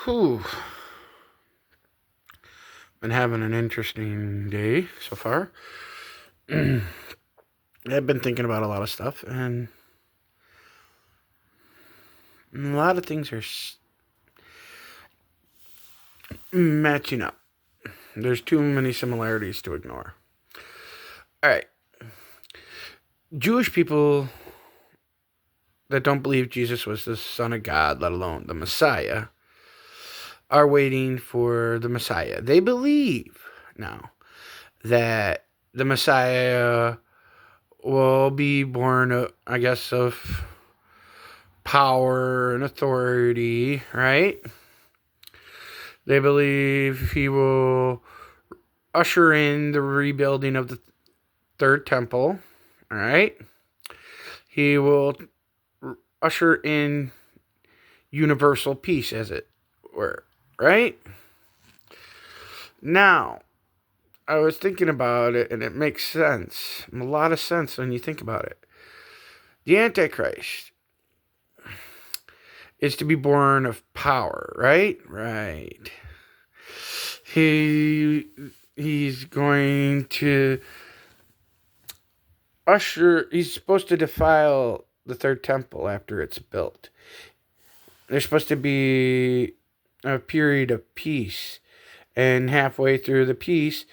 Whew. Been having an interesting day so far. I've been thinking about a lot of stuff, and a lot of things are matching up. There's too many similarities to ignore. All right. Jewish people that don't believe Jesus was the Son of God, let alone the Messiah, are waiting for the Messiah. They believe now that the Messiah will be born, I guess, of power and authority, right? They believe he will usher in the rebuilding of the third temple, all right? He will usher in universal peace, as it were, right? Now, I was thinking about it, and it makes sense. A lot of sense when you think about it. The Antichrist is to be born of power, right? Right. He's going to he's supposed to defile the third temple after it's built. There's supposed to be a period of peace, and halfway through the peace,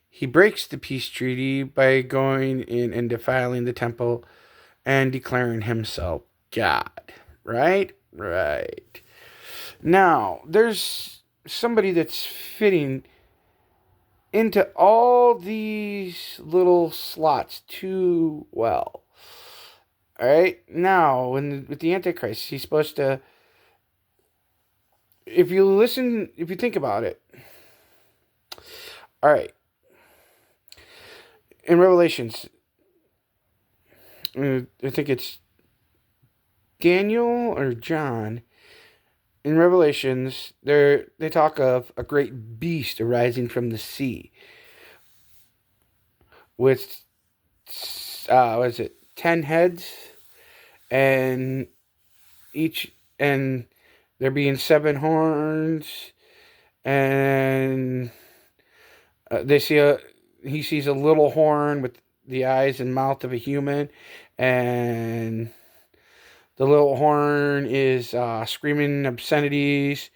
he breaks the peace treaty by going in and defiling the temple and declaring himself God. Right? Right. Now, there's somebody that's fitting into all these little slots too well. All right? Now, with the Antichrist, he's supposed to, if you think about it, all right, in Revelations, I think it's Daniel or John. In Revelations, they talk of a great beast arising from the sea with, what is it, 10 heads, and each, and there being 7 horns, and he sees a little horn with the eyes and mouth of a human, and the little horn is screaming obscenities,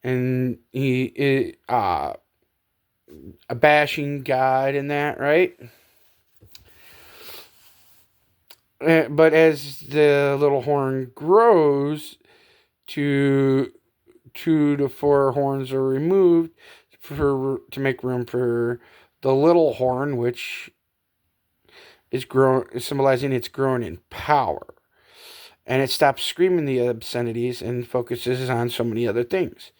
and he is a bashing God in that, right? But as the little horn grows, 2 to 4 horns are removed to make room for the little horn, which is symbolizing it's growing in power, and it stops screaming the obscenities and focuses on so many other things.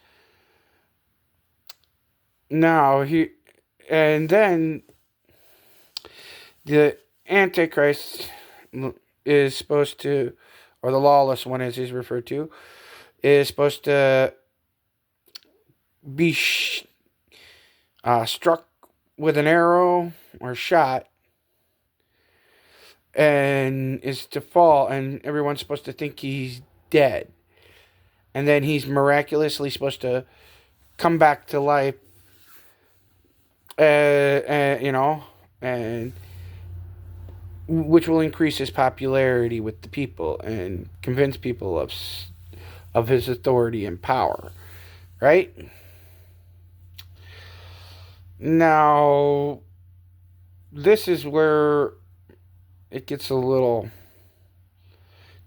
Now and then the Antichrist is supposed to, or the lawless one as he's referred to, is supposed to be struck with an arrow or shot, and is to fall, and everyone's supposed to think he's dead, and then he's miraculously supposed to come back to life, and which will increase his popularity with the people and convince people of his authority and power, right? Now, this is where it gets a little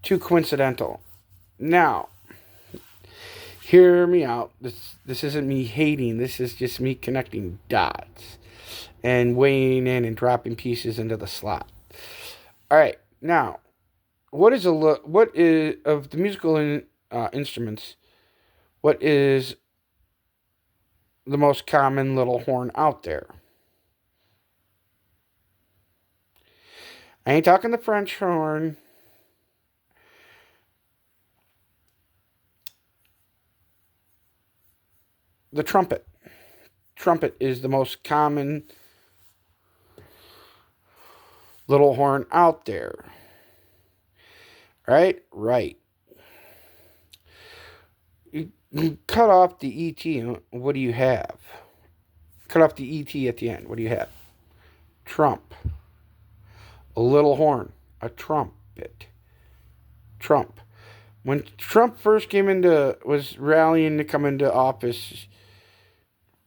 too coincidental. Now, hear me out. This isn't me hating. This is just me connecting dots and weighing in and dropping pieces into the slot. All right. Now, what is of the musical instruments? What is the most common little horn out there? I ain't talking the French horn. The trumpet. Trumpet is the most common little horn out there. Right? Right. You cut off the ET, what do you have? Cut off the ET at the end, what do you have? Trump. A little horn. A trumpet. Trump. When Trump first was rallying to come into office,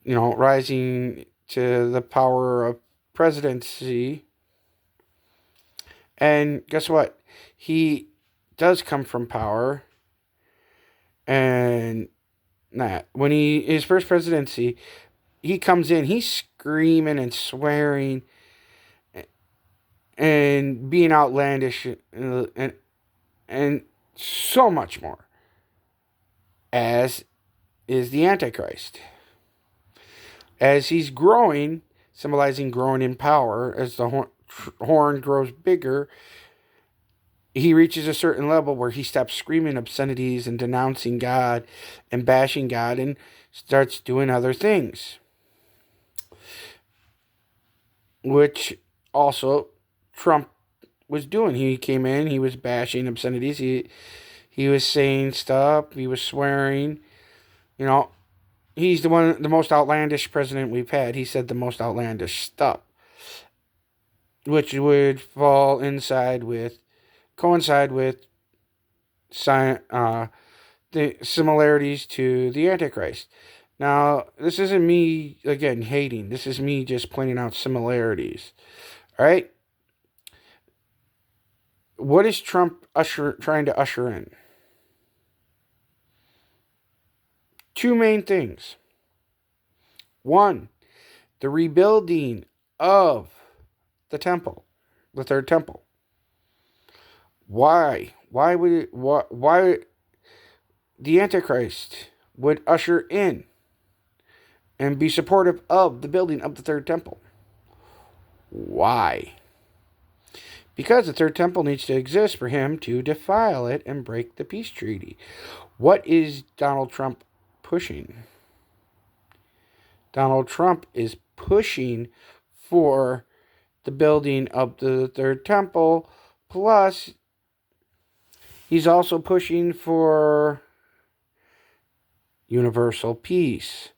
rising to the power of presidency, and guess what? He does come from power, and when his first presidency, he comes in, he's screaming and swearing and being outlandish and so much more, as is the Antichrist. As he's growing, symbolizing growing in power, as the horn grows bigger, he reaches a certain level where he stops screaming obscenities and denouncing God and bashing God and starts doing other things. Which also Trump was doing. He came in, he was bashing obscenities, he was saying stuff, he was swearing. He's the most outlandish president we've had. He said the most outlandish stuff, which would coincide with the similarities to the Antichrist. Now, this isn't me, again, hating. This is me just pointing out similarities. All right? What is Trump trying to usher in? Two main things. One, the rebuilding of the temple, the third temple. Why? Why the Antichrist would usher in and be supportive of the building of the third temple? Why? Because the third temple needs to exist for him to defile it and break the peace treaty. What is Donald Trump pushing? Donald Trump is pushing for the building of the third temple, plus he's also pushing for universal peace.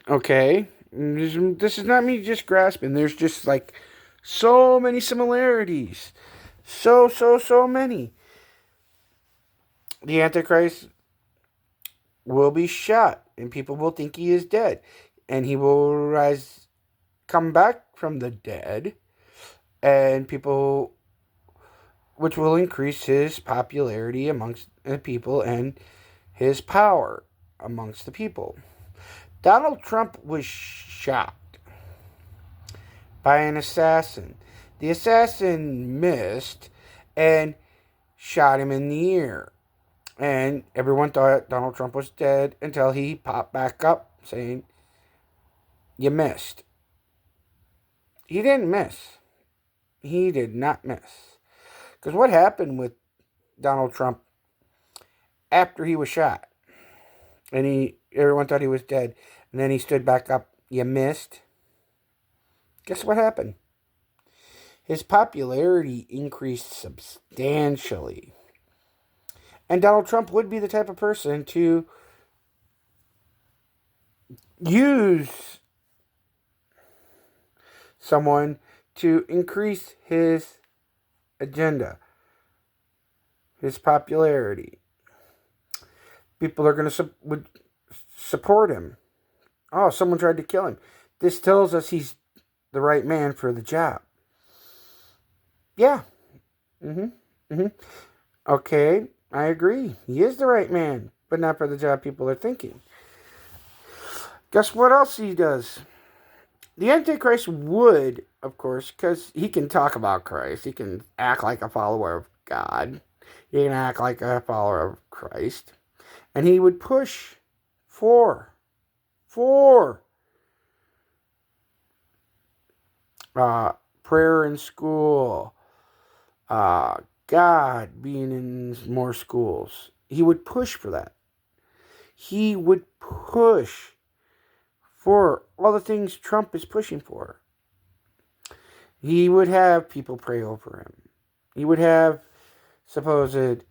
Okay, this is not me just grasping. There's just like so many similarities. So many. The Antichrist will be shot, and people will think he is dead. And he will come back from the dead, and which will increase his popularity amongst the people and his power amongst the people. Donald Trump was shot by an assassin. The assassin missed and shot him in the ear. And everyone thought Donald Trump was dead until he popped back up saying, "You missed." He didn't miss. He did not miss. Because what happened with Donald Trump after he was shot? And everyone thought he was dead. And then he stood back up. "You missed." Guess what happened? His popularity increased substantially. And Donald Trump would be the type of person to use someone to increase his agenda, his popularity. People are going to would support him. Oh, someone tried to kill him. This tells us he's the right man for the job. Yeah. Okay, I agree. He is the right man, but not for the job people are thinking. Guess what else he does? The Antichrist would, of course, because he can talk about Christ. He can act like a follower of God. He can act like a follower of Christ. And he would push for prayer in school, God being in more schools. He would push for that. He would push for all the things Trump is pushing for. He would have people pray over him. He would have supposed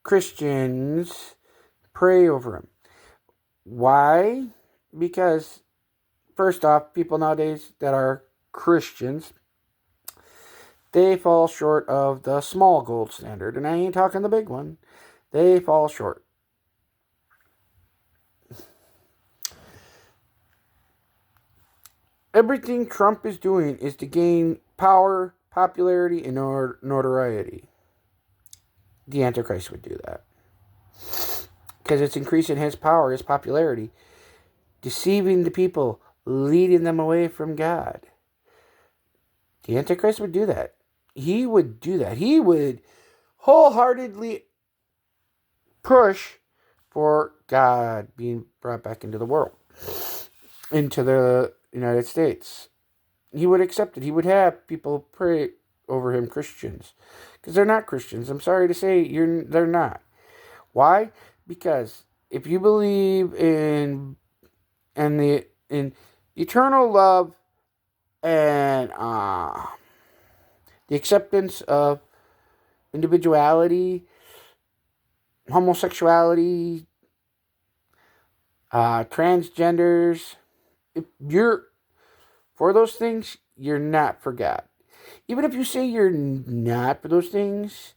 Christians pray over him. Why? Because, first off, people nowadays that are Christians, they fall short of the small gold standard. And I ain't talking the big one. They fall short. Everything Trump is doing is to gain power, popularity, and notoriety. The Antichrist would do that. Because it's increasing his power, his popularity, deceiving the people, leading them away from God. The Antichrist would do that. He would do that. He would wholeheartedly push for God being brought back into the world, into the United States. He would accept it. He would have people pray over him, Christians, because they're not Christians. I'm sorry to say, they're not. Why? Because if you believe in eternal love and the acceptance of individuality, homosexuality, transgenders, if you're for those things, you're not for God. Even if you say you're not for those things,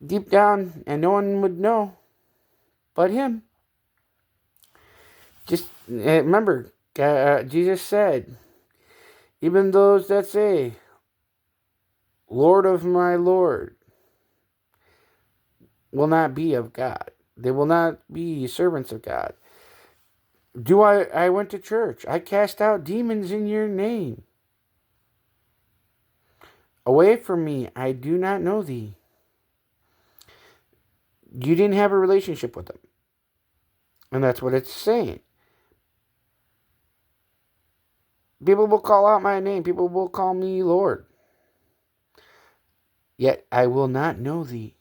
deep down, and no one would know but him. Just remember, Jesus said, even those that say, Lord of my Lord, will not be of God. They will not be servants of God. I went to church. I cast out demons in your name. Away from me, I do not know thee. You didn't have a relationship with them. And that's what it's saying. People will call out my name. People will call me Lord. Yet I will not know thee.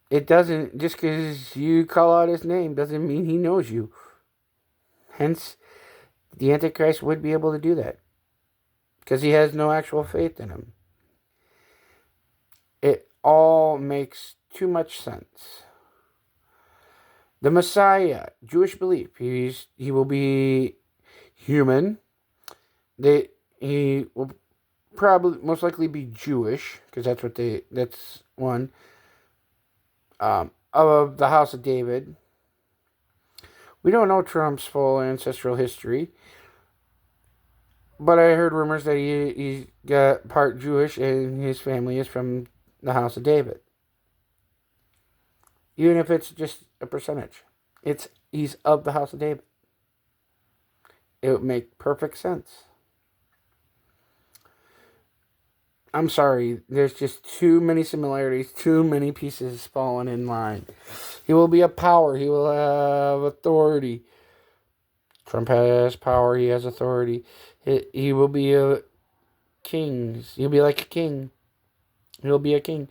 It doesn't, just because you call out his name doesn't mean he knows you. Hence, the Antichrist would be able to do that. Because he has no actual faith in him. It all makes too much sense. The Messiah, Jewish belief, he will be human. He will probably most likely be Jewish, because that's one. Of the house of David. We don't know Trump's full ancestral history, but I heard rumors that he got part Jewish and his family is from the house of David. Even if it's just a percentage, he's of the house of David. It would make perfect sense. I'm sorry, there's just too many similarities, too many pieces falling in line. He will be a power. He will have authority. Trump has power. He has authority. He will be a king. He'll be like a king. He'll be a king.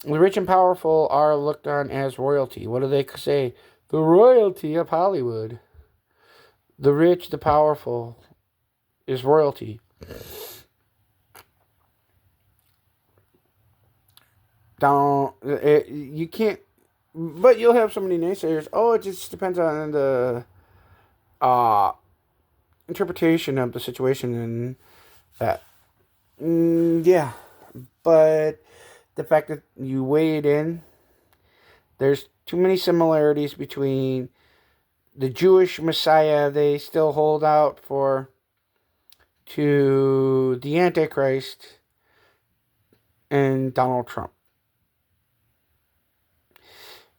The rich and powerful are looked on as royalty. What do they say? The royalty of Hollywood. The rich, the powerful is royalty. You can't, but you'll have so many naysayers. Oh, it just depends on the interpretation of the situation and that. Yeah, but the fact that you weighed in, there's too many similarities between the Jewish Messiah they still hold out for to the Antichrist and Donald Trump.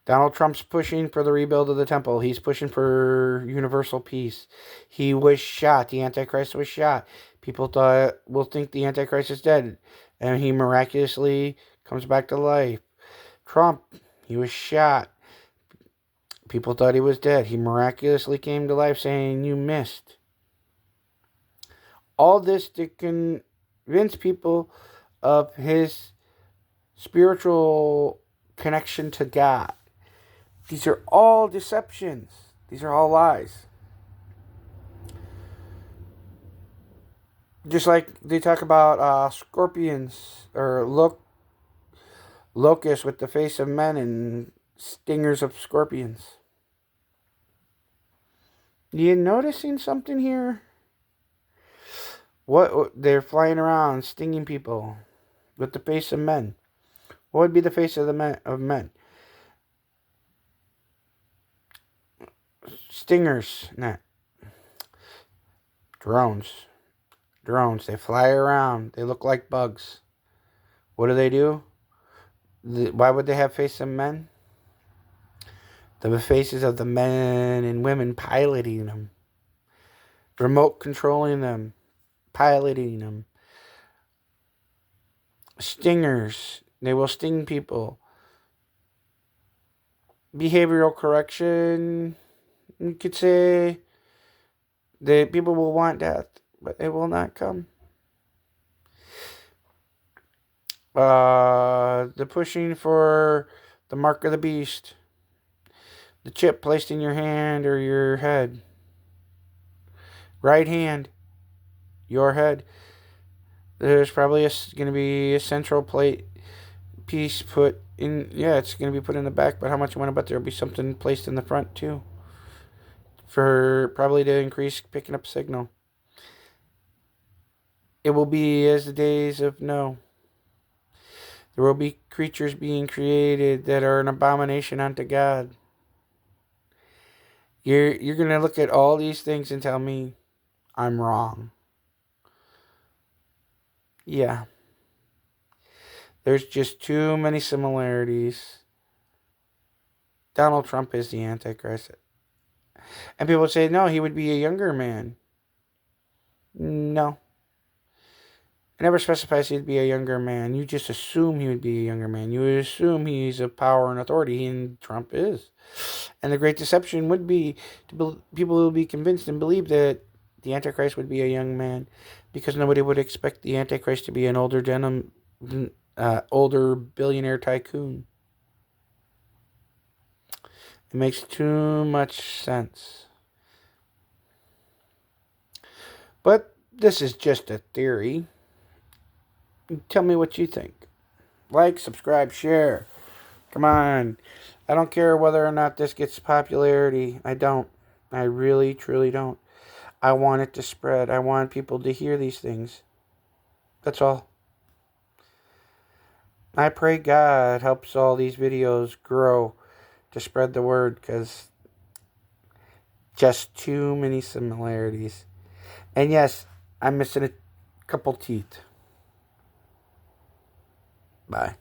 Donald Trump's pushing for the rebuild of the temple. He's pushing for universal peace. He was shot. The Antichrist was shot. People will think the Antichrist is dead. And he miraculously comes back to life. Trump, he was shot. People thought he was dead. He miraculously came to life saying, you missed. All this to convince people of his spiritual connection to God. These are all deceptions. These are all lies. Just like they talk about scorpions, or look Locusts with the face of men and stingers of scorpions. You noticing something here? What they're flying around, stinging people with the face of men. What would be the face of men? Stingers, not drones. Drones. They fly around. They look like bugs. What do? Why would they have faces of men? The faces of the men and women piloting them, remote controlling them, piloting them. Stingers. They will sting people. Behavioral correction. You could say that people will want death, but it will not come. The pushing for the mark of the beast. The chip placed in your hand or your head. Right hand. Your head. There's probably going to be a central plate piece put in. Yeah, it's going to be put in the back, but how much you want to bet there'll be something placed in the front too. For probably to increase picking up signal. It will be as the days of Noah. There will be creatures being created that are an abomination unto God. You're going to look at all these things and tell me I'm wrong. Yeah. There's just too many similarities. Donald Trump is the Antichrist. And people say, no, he would be a younger man. No. It never specifies he'd be a younger man. You just assume he would be a younger man. You would assume he's of power and authority, and Trump is. And the great deception would be people will be convinced and believe that the Antichrist would be a young man, because nobody would expect the Antichrist to be an older older billionaire tycoon. It makes too much sense. But this is just a theory. Tell me what you think. Like, subscribe, share. Come on. I don't care whether or not this gets popularity. I don't. I really, truly don't. I want it to spread. I want people to hear these things. That's all. I pray God helps all these videos grow to spread the word, because just too many similarities. And yes, I'm missing a couple teeth. Bye.